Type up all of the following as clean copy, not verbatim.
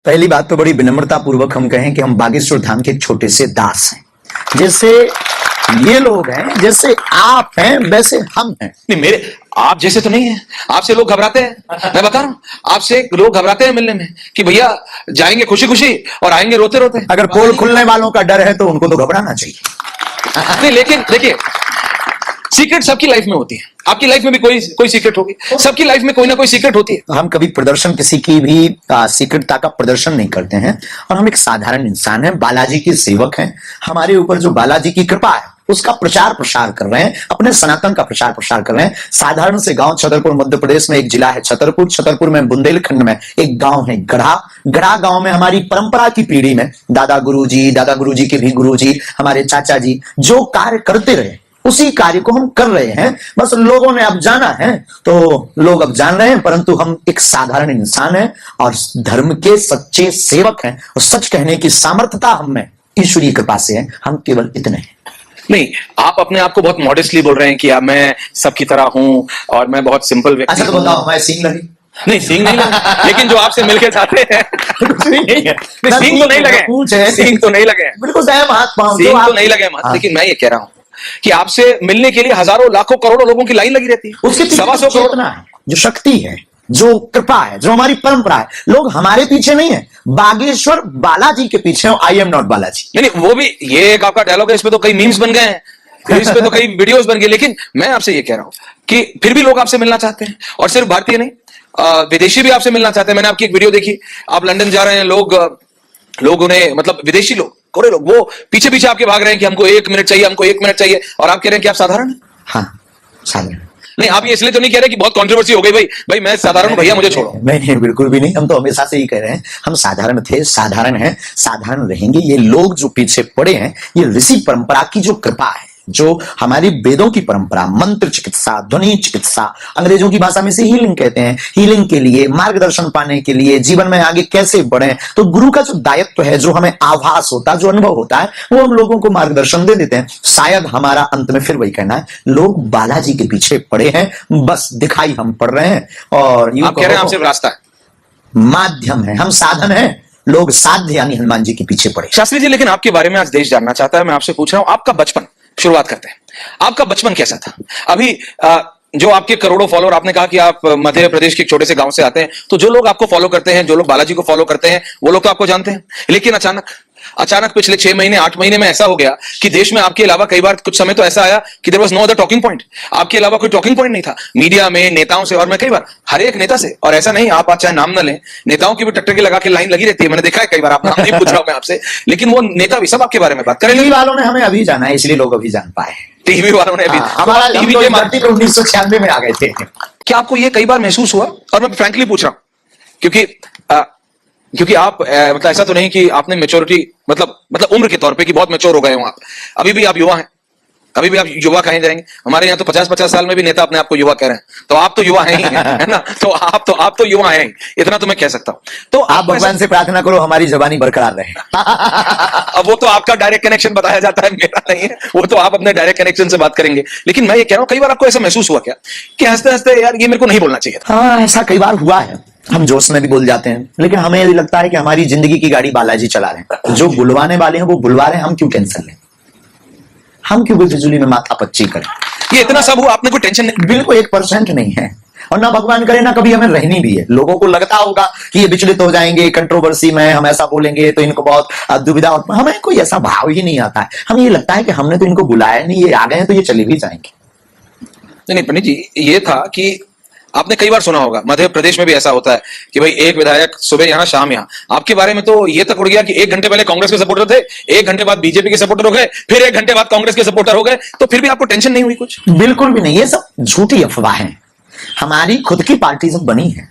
पहली बात तो बड़ी विनम्रता पूर्वक हम कहें कि हम बागेश्वर धाम के एक छोटे से दास हैं। जैसे ये लोग हैं, जैसे आप हैं, वैसे हम हैं। नहीं, मेरे आप जैसे तो नहीं है। आपसे लोग घबराते हैं, मैं बता रहा हूं, आपसे लोग घबराते हैं मिलने में कि भैया जाएंगे खुशी खुशी और आएंगे रोते रोते। अगर पोल खुलने वालों का डर है तो उनको तो घबराना चाहिए। नहीं, लेकिन देखिए, सीक्रेट सबकी लाइफ में होती है। आपकी लाइफ में भी कोई सीक्रेट होगी, सबकी लाइफ में कोई ना कोई सीक्रेट होती है। हम कभी प्रदर्शन किसी की भी सीक्रेटता का प्रदर्शन नहीं करते हैं और हम एक साधारण इंसान हैं, बालाजी के सेवक हैं। हमारे ऊपर जो बालाजी की कृपा है उसका प्रचार प्रसार कर रहे हैं, अपने सनातन का प्रचार प्रसार कर रहे हैं। साधारण से गांव छतरपुर मध्य प्रदेश में एक जिला है छतरपुर। छतरपुर में बुंदेलखंड में एक गांव है गढ़ा। गढ़ा गांव में हमारी परंपरा की पीढ़ी में दादा गुरुजी के भी गुरुजी, हमारे चाचा जी जो कार्य करते रहे उसी कार्य को हम कर रहे हैं। बस लोगों ने अब जाना है तो लोग अब जान रहे हैं, परंतु हम एक साधारण इंसान हैं और धर्म के सच्चे सेवक हैं और सच कहने की सामर्थ्यता हम में ईश्वरीय कृपा से है। हम केवल इतने हैं। नहीं, आप अपने आप को बहुत मॉडेस्टली बोल रहे हैं कि मैं सबकी तरह हूं और मैं बहुत सिंपल व्यक्ति। अच्छा तो बताओ, मैं सींग लगी? नहीं, सींग नहीं लगे, लेकिन जो आपसे मिलके जाते हैं नहीं है। सींग तो नहीं लगे, सींग तो नहीं लगे, बिल्कुल सहम हाथ पांव सींग तो नहीं लगे। लेकिन मैं ये कह रहा हूं कि आपसे मिलने के लिए हजारों लाखों करोड़ों लोगों की लाइन लगी रहती है। उसके पीछे 125 करोड़ है, जो शक्ति है, जो कृपा है, जो हमारी परंपरा है। लोग हमारे पीछे नहीं है, बागेश्वर बालाजी के पीछे हो। I am not Balaji. नहीं, वो भी ये एक आपका डायलॉग है, इस पे तो कई मीम्स बन गए हैं, इस पे तो कई वीडियोस बन गए। लेकिन मैं आपसे ये कह रहा हूं कि फिर भी लोग आपसे मिलना चाहते हैं, और सिर्फ भारतीय नहीं, विदेशी भी आपसे मिलना चाहते हैं। मैंने आपकी एक वीडियो देखी, आप लंदन जा रहे हैं, लोग उन्हें, मतलब विदेशी लोग, गोरे लोग, वो पीछे पीछे आपके भाग रहे हैं कि हमको 1 मिनट चाहिए, हमको 1 मिनट चाहिए, और आप कह रहे हैं कि आप साधारण हैं। हाँ, साधारण। नहीं, आप ये इसलिए तो नहीं कह रहे कि बहुत कंट्रोवर्सी हो गई, भाई मैं साधारण हूं, भैया मुझे छोड़ो। नहीं, बिल्कुल भी नहीं। हम तो हमेशा से ही कह रहे हैं, हम साधारण थे, साधारण हैं, साधारण रहेंगे। ये लोग जो पीछे पड़े हैं, ये ऋषि परंपरा की जो कृपा है, जो हमारी वेदों की परंपरा, मंत्र चिकित्सा, ध्वनि चिकित्सा, अंग्रेजों की भाषा में से हीलिंग कहते हैं। हीलिंग के लिए, मार्गदर्शन पाने के लिए, जीवन में आगे कैसे बढ़े, तो गुरु का जो दायित्व है, जो हमें आभास होता है, जो अनुभव होता है, वो हम लोगों को मार्गदर्शन दे देते हैं। शायद हमारा अंत में फिर वही कहना है, लोग बालाजी के पीछे पड़े हैं, बस दिखाई हम पड़ रहे हैं। और आप कह रहे हैं आप सिर्फ रास्ता है, माध्यम है, हम साधन है, लोग साध्य यानी हनुमान जी के पीछे पड़े। शास्त्री जी, लेकिन आपके बारे में आज देश जानना चाहता है। मैं आपसे पूछ रहा हूं, आपका बचपन, शुरुआत करते हैं, आपका बचपन कैसा था? अभी जो आपके करोड़ों फॉलोअर, आपने कहा कि आप मध्य प्रदेश के एक छोटे से गांव से आते हैं, तो जो लोग आपको फॉलो करते हैं, जो लोग बालाजी को फॉलो करते हैं, वो लोग तो आपको जानते हैं। लेकिन अचानक पिछले 6 महीने 8 महीने में ऐसा हो गया कि देश में आपके अलावा कई बार कुछ समय तो ऐसा आया कि there was no other talking point. आपके अलावा कोई टॉकिंग पॉइंट नहीं था मीडिया में, नेताओं से। और मैं कई बार हर एक नेता से, और ऐसा नहीं आप चाहे नाम न लें, नेताओं की भी टक्कर के लगा के लाइन लगी रहती है। मैंने देखा है कई बार, आप नाम नहीं पूछ रहा हूं मैं आपसे, लेकिन वो नेता भी सब आपके बारे में बात करें। टीवी वालों ने हमें अभी जाना है, इसलिए लोग अभी जान पाए। टीवी वालों ने अभी हमारा टीवी के मार्टी पे 1996 में आ गए थे। क्या आपको ये कई बार महसूस हुआ? और मैं फ्रैंकली पूछ रहा हूं क्योंकि आप मतलब ऐसा तो नहीं कि आपने मेच्योरिटी, मतलब उम्र के तौर पे कि बहुत मैच्योर हो गए हो आप, अभी भी आप युवा हैं, अभी भी आप युवा कहे जाएंगे। हमारे यहाँ तो 50-50 साल में भी नेता अपने आप को युवा कह रहे हैं, तो आप तो युवा हैं ही, है ना? तो आप तो युवा हैं, इतना तो मैं कह सकता हूं। तो आप भगवान से प्रार्थना करो हमारी जबानी बरकरार रहे। अब वो तो आपका डायरेक्ट कनेक्शन बताया जाता है, मेरा नहीं है, वो तो आप अपने डायरेक्ट कनेक्शन से बात करेंगे। लेकिन मैं ये कह रहा हूं, कई बार आपको ऐसा महसूस हुआ क्या कि हंसते हंसते यार ये मेरे को नहीं बोलना चाहिए था? हाँ, ऐसा कई बार हुआ है। हम जोश में भी बोल जाते हैं, लेकिन हमें यदि लगता है कि हमारी जिंदगी की गाड़ी बालाजी चला रहे हैं, जो बुलवाने वाले हैं वो बुलवा रहे हैं, हम क्यों कैंसिल लें? हम क्यों बिजली में माथा पच्ची करें? ये इतना सब हुआ, आपने कोई टेंशन नहीं? बिल्कुल 1% नहीं है, और ना भगवान करे ना कभी हमें रहनी भी है। लोगों को लगता होगा कि ये विचलित हो जाएंगे, कंट्रोवर्सी में हम ऐसा बोलेंगे तो इनको बहुत दुविधा। हमें कोई ऐसा भाव ही नहीं आता है। हमें ये लगता है कि हमने तो इनको बुलाया नहीं, ये आ गए हैं तो ये चले भी जाएंगे। नहीं पंडित जी, ये था कि आपने कई बार सुना होगा, मध्य प्रदेश में भी ऐसा होता है कि भाई एक विधायक सुबह यहाँ शाम यहाँ। आपके बारे में तो ये तक उड़ गया कि 1 घंटे पहले कांग्रेस के सपोर्टर थे, 1 घंटे बाद बीजेपी के सपोर्टर हो गए, फिर 1 घंटे बाद कांग्रेस के सपोर्टर हो गए। तो फिर भी आपको टेंशन नहीं हुई कुछ? बिल्कुल भी नहीं, ये सब झूठी अफवाहें। हमारी खुद की पार्टी जब बनी है,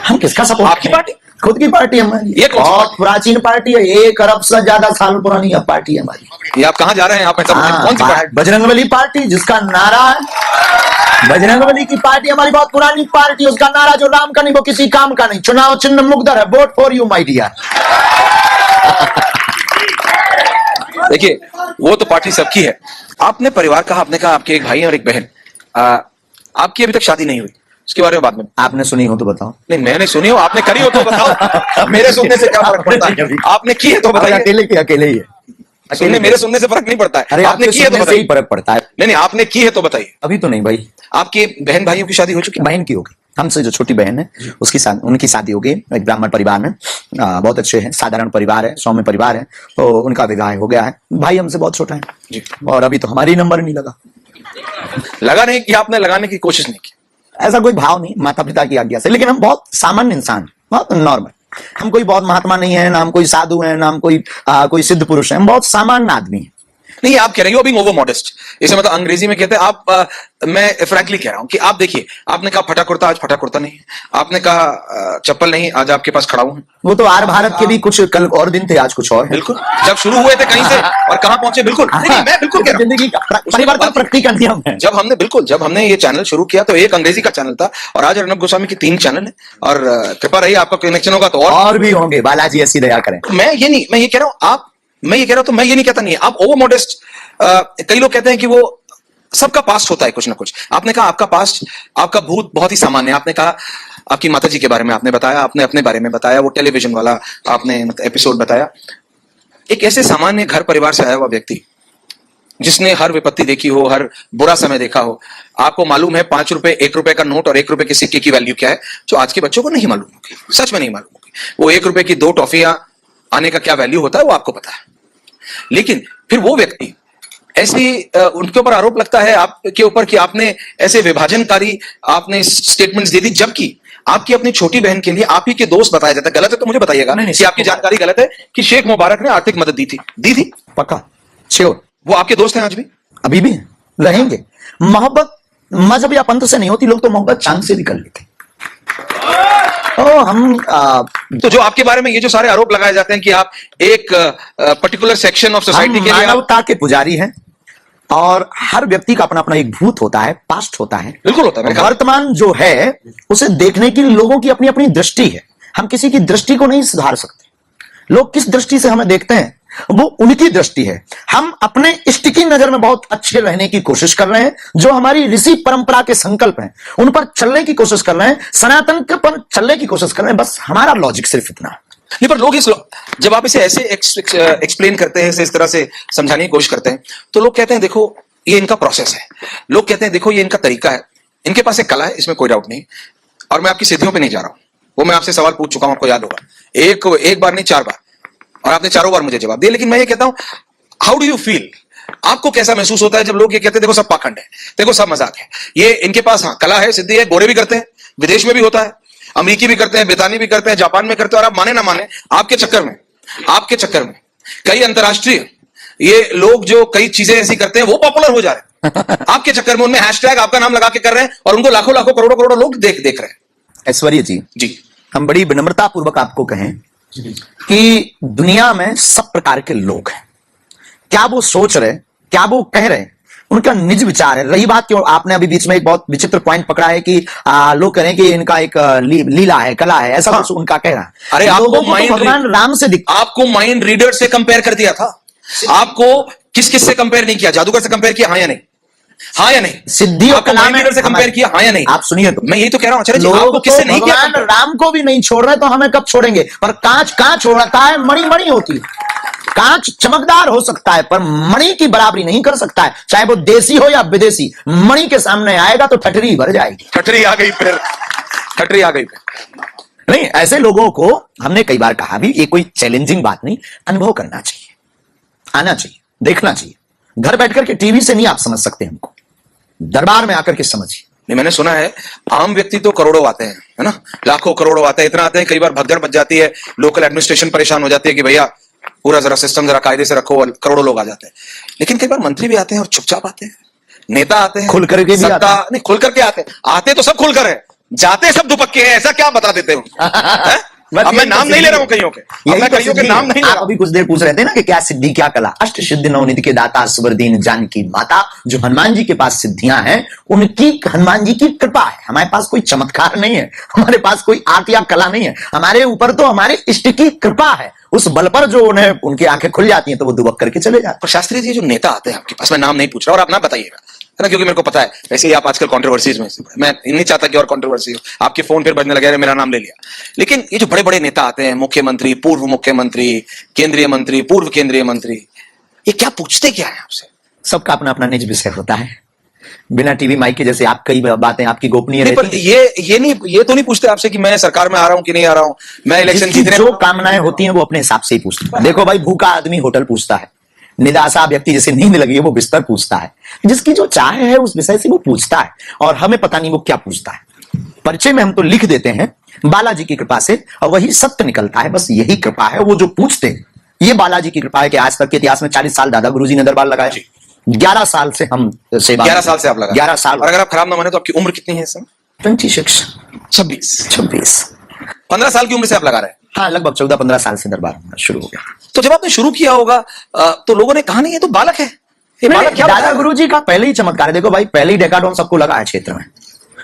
हम किसका सपोर्ट? आपकी पार्टी? खुद की पार्टी हमारी। ये बहुत प्राचीन पार्टी है, 1 अरब से ज्यादा साल पुरानी पार्टी है हमारी। ये आप कहां जा रहे हैं? आप कौन सी पार्टी? बजरंगबली पार्टी, जिसका नारा है, बजरंगबली की पार्टी हमारी बहुत पुरानी पार्टी। उसका नारा जो राम का नहीं वो किसी काम का नहीं। चुनाव चिन्ह मुकद्दर है, vote for you my dear. देखिए, वो तो पार्टी सबकी है। आपने परिवार कहा, आपने कहा आपके एक भाई और एक बहन, आपकी अभी तक शादी नहीं हुई, उसके बारे में बाद में। आपने सुनी हो तो बताओ। नहीं मैंने सुनी हो, आपने करी हो तो बताओ। मेरे सुनने से क्या फर्क पड़ता है, आपने की है तो अरे बताइए। अकेले के अकेले ही है। सुनने मेरे सुनने से फर्क नहीं पड़ता है, अरे आपने आपके की है तो सुनने से ही बताइए। फर्क पड़ता है। नहीं आपने की है तो बताइए। अभी तो नहीं भाई। आपके बहन भाइयों की शादी हो चुकी है? बहन की होगी, हमसे जो छोटी बहन है उसकी उनकी शादी हो गई एक ब्राह्मण परिवार में। बहुत अच्छे हैं, साधारण परिवार है, सौम्य परिवार है, तो उनका विवाह हो गया है। भाई हमसे बहुत छोटा है जी। और अभी तो हमारी नंबर नहीं लगा। लगा नहीं कि आपने लगाने की कोशिश नहीं की? ऐसा कोई भाव नहीं, माता पिता की आज्ञा से। लेकिन हम बहुत सामान्य इंसान, बहुत नॉर्मल। हम कोई बहुत महात्मा नहीं है, ना हम कोई साधु हैं, ना हम कोई सिद्ध पुरुष है। हम बहुत सामान्य आदमी हैं। नहीं आप कह रहे हो बीइंग ओवर मॉडेस्ट, इसे मतलब अंग्रेजी में कहते हैं आप मैं फ्रैंकली कह रहा हूं कि आप देखिए, आपने कहा फटा कुर्ता, आज फटा कुर्ता नहीं है। आपने कहा चप्पल नहीं, आज आपके पास खड़ा हूं। वो तो आर भारत के भी कुछ कल और दिन थे, आज कुछ और है। बिल्कुल, जब शुरू हुए थे कहीं से और कहां पहुंचे, बिल्कुल नहीं, नहीं, मैं बिल्कुल कह रहा हूं। जिंदगी का परिवर्तन प्रकृति का नियम है। जब हमने ये चैनल शुरू किया तो एक अंग्रेजी का चैनल था और आज अर्नब गोस्वामी की 3 चैनल है। और कृपा रही आपका कनेक्शन होगा तो और भी होंगे, बालाजी ऐसी दया करें। मैं ये कह रहा हूं मैं ये नहीं कहता नहीं है आप ओवर मॉडेस्ट। कई लोग कहते हैं कि वो सबका पास्ट होता है कुछ ना कुछ। आपने कहा आपका पास्ट, आपका भूत बहुत ही सामान्य है। आपने कहा आपकी माता जी के बारे में आपने बताया, आपने अपने बारे में बताया, वो टेलीविजन वाला आपने एपिसोड बताया। एक ऐसे सामान्य घर परिवार से आया हुआ व्यक्ति जिसने हर विपत्ति देखी हो, हर बुरा समय देखा हो, आपको मालूम है 5 रुपए, 1 रुपए का नोट और 1 रुपए के सिक्के की वैल्यू क्या है, जो आज के बच्चों को नहीं मालूम होगी, सच में नहीं मालूम होगी। वो 1 रुपए की 2 टॉफियां आने का क्या वैल्यू होता है वो आपको पता है। लेकिन फिर वो व्यक्ति ऐसी उनके ऊपर आरोप लगता है आपके ऊपर कि आपने ऐसे विभाजनकारी आपने स्टेटमेंट्स दे दी, जबकि आपकी अपनी छोटी बहन के लिए आप ही के दोस्त बताया जाता है। गलत है तो मुझे बताइएगा कि आपकी जानकारी गलत है कि शेख मुबारक ने आर्थिक मदद दी थी। पक्का, श्योर। वो आपके दोस्त हैं आज भी? अभी भी रहेंगे। मोहब्बत मजहब या पंथ से नहीं होती, लोग तो मोहब्बत चांद से भी कर लेते। तो जो आपके बारे में ये जो सारे आरोप लगाए जाते हैं कि आप एक पर्टिकुलर सेक्शन ऑफ सोसाइटी के लिए मानवता के पुजारी हैं और हर व्यक्ति का अपना अपना एक भूत होता है, पास्ट होता है। बिल्कुल होता है। वर्तमान जो है उसे देखने की लोगों की अपनी अपनी दृष्टि है। हम किसी की दृष्टि को नहीं सुधार सकते। लोग किस दृष्टि से हमें देखते हैं वो उनकी दृष्टि है। हम अपने इष्ट की नजर में बहुत अच्छे रहने की कोशिश कर रहे हैं, जो हमारी ऋषि परंपरा के संकल्प हैं उन पर चलने की कोशिश कर रहे हैं, सनातन के पर चलने की कोशिश कर रहे हैं। बस हमारा लॉजिक सिर्फ इतना है। नहीं, पर लोग जब आप इसे ऐसे एक्सप्लेन करते हैं, इस तरह से समझाने की कोशिश करते हैं, तो लोग कहते हैं देखो ये इनका प्रोसेस है। लोग कहते हैं देखो ये इनका तरीका है, इनके पास एक कला है, इसमें कोई डाउट नहीं। और मैं आपकी सिद्धियों पे नहीं जा रहा हूं, वो मैं आपसे सवाल पूछ चुका हूं, आपको याद होगा, एक बार नहीं 4 बार, और आपने चारों बार मुझे जवाब दिया। लेकिन मैं ये कहता हूं, हाउ डू यू फील, आपको कैसा महसूस होता है जब लोग ये कहते हैं देखो सब पाखंड है, देखो सब मजाक है, ये इनके पास हाँ कला है, सिद्धि है, गोरे भी करते हैं, विदेश में भी होता है, अमेरिकी भी करते हैं, ब्रितानी भी करते हैं, जापान में करते हैं, और आप माने ना माने आपके चक्कर में कई अंतरराष्ट्रीय ये लोग जो कई चीजें ऐसी करते हैं वो पॉपुलर हो जा रहे हैं। आपके चक्कर में उनमें हैशटैग आपका नाम लगा के कर रहे हैं और उनको लाखों लाखों करोड़ों लोग देख रहे हैं। ऐश्वर्य जी, हम बड़ी विनम्रता पूर्वक आपको कहें कि दुनिया में सब प्रकार के लोग हैं। क्या वो सोच रहे, क्या वो कह रहे, उनका निज विचार है। रही बात क्यों, आपने अभी बीच में एक बहुत विचित्र पॉइंट पकड़ा है कि लोग कह रहे हैं कि इनका एक लीला है, कला है, ऐसा कुछ उनका कहना है। अरे आपको माइंड भगवान राम से आपको माइंड रीडर से कंपेयर कर दिया था। आपको किस से कंपेयर नहीं किया? जादूगर से कंपेयर किया? हाँ या नहीं? हाँ या नहीं? सिद्धि और कला में से कंपेयर किया? हाँ या नहीं? आप सुनिए तो, मैं यही तो कह रहा हूं आचार्य जी, आपको किससे नहीं किया? भगवान राम को भी नहीं छोड़ रहे तो हमें कब छोड़ेंगे? पर कांच हो रखा है, मणि होती है। कांच चमकदार हो सकता है पर मणि की बराबरी नहीं कर सकता है, चाहे वो देसी हो या विदेशी। मणि के सामने आएगा तो ठटरी भर जाएगी। ठटरी आ गई फिर। नहीं, ऐसे लोगों को हमने कई बार कहा भी, ये कोई चैलेंजिंग बात नहीं, अनुभव करना चाहिए, आना चाहिए, देखना चाहिए। घर बैठकर के टीवी से नहीं आप समझ सकते हमको, दरबार में आकर के समझिए। नहीं, मैंने सुना है आम व्यक्ति तो करोड़ों आते हैं, है ना, लाखों करोड़ों आते हैं, इतना आते हैं कई बार भगदड़ मच जाती है, लोकल एडमिनिस्ट्रेशन परेशान हो जाती है कि भैया पूरा जरा सिस्टम जरा कायदे से रखो, करोड़ों लोग आ जाते हैं। लेकिन कई बार मंत्री भी आते हैं और चुपचाप आते हैं, नेता आते हैं खुल करके भी आते हैं। नहीं, खुल करके आते तो सब खुलकर है, जाते सब दुपक्के हैं, ऐसा क्या बता देते हो? अब मैं नाम नहीं ले रहा हूं कईयों के, मैं कईयों के नाम नहीं ले रहा। अभी कुछ देर पूछ रहे थे ना कि क्या सिद्धि क्या कला। अष्ट सिद्धि नवनिधि के दाता सुबरदीन जानकी माता, जो हनुमान जी के पास सिद्धियां हैं उनकी हनुमान जी की कृपा है। हमारे पास कोई चमत्कार नहीं है, हमारे पास कोई आर्ट या कला नहीं है, हमारे ऊपर तो हमारे इष्ट की कृपा है। उस बल पर जो उन्हें उनकी आंखें खुल जाती हैं तो वो दुबक करके चले जाते हैं। शास्त्री जी जो नेता आते हैं आपके पास, मैं नाम नहीं पूछ रहा और आप ना बताइएगा, है ना, क्योंकि मेरे को पता है वैसे ही आप आजकल कंट्रोवर्सीज में, मैं नहीं चाहता कि और कंट्रोवर्सी हो, आपके फोन फिर बजने लगे, अरे मेरा नाम ले लिया। लेकिन ये जो बड़े बड़े नेता आते हैं, मुख्यमंत्री, पूर्व मुख्यमंत्री, केंद्रीय मंत्री, पूर्व केंद्रीय मंत्री, ये क्या पूछते क्या है आपसे? सबका अपना अपना निज विषय होता है। बिना टीवी माइक के जैसे आप कई बातें आपकी गोपनीय नहीं, पर रहती हैं। ये तो नहीं पूछते आपसे कि मैं सरकार में आ रहा हूं कि नहीं आ रहा हूं, मैं इलेक्शन जिसकी जीतने जो कामनाएं होती हैं वो अपने हिसाब से ही पूछता है। देखो भाई, भूखा आदमी होटल पूछता है, निराशा व्यक्ति जैसे नींद लगी है वो बिस्तर पूछता है। जिसकी जो चाह है उस विषय से वो पूछता है, और हमें पता नहीं वो क्या पूछता है। परिचय में हम तो लिख देते हैं बालाजी की कृपा से, और वही सत्य निकलता है। बस यही कृपा है। वो जो पूछते हैं ये बालाजी की कृपा है कि आज तक के इतिहास में 40 साल दादा गुरुजी ने दरबार लगाया, 11 साल से हम सेवा, 11 साल से आप लगा, 11 साल। और अगर आप खराब ना माने तो आपकी उम्र कितनी है इस समय? 26 26 15 साल की उम्र से आप लगा रहे हैं। हाँ, लगभग 14-15 साल से दरबार शुरू हो गया। तो जब आपने शुरू किया होगा तो लोगों ने कहा नहीं ये तो बालक है, ये बालक क्या दादा गुरुजी का पहले ही चमत्कार है। देखो भाई, पहले ही डेकाडोन सबको लगा है क्षेत्र में,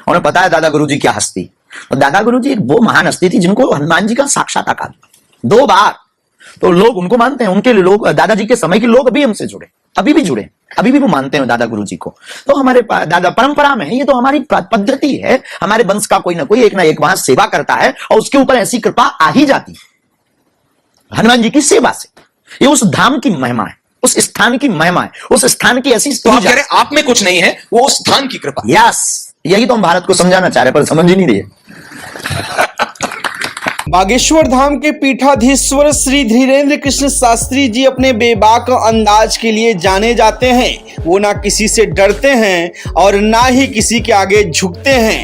उन्हें पता है दादा गुरुजी क्या हस्ती। और दादा गुरुजी एक वो महान हस्ती थी जिनको हनुमान जी का साक्षात्कार 2 बार, तो लोग उनको मानते हैं। उनके लोग, दादाजी के समय के लोग अभी हमसे जुड़े, अभी भी जुड़े, अभी भी वो मानते हैं दादा गुरुजी को। तो हमारे दादा परंपरा में है, ये तो हमारी पद्धति है। हमारे वंश का कोई ना कोई एक ना एक वहां सेवा करता है, और उसके ऊपर ऐसी कृपा आ ही जाती है हनुमान जी की सेवा से। ये उस धाम की महिमा है, उस स्थान की महिमा है, उस स्थान की ऐसी तो आप कह रहे हैं आप में कुछ नहीं है, वो उस स्थान की कृपा। यस, यही तो हम भारत को समझाना चाह रहे हैं, पर समझ ही नहीं रही बागेश्वर धाम के पीठाधीश्वर श्री धीरेन्द्र कृष्ण शास्त्री जी अपने बेबाक अंदाज के लिए जाने जाते हैं। वो ना किसी से डरते हैं और ना ही किसी के आगे झुकते हैं।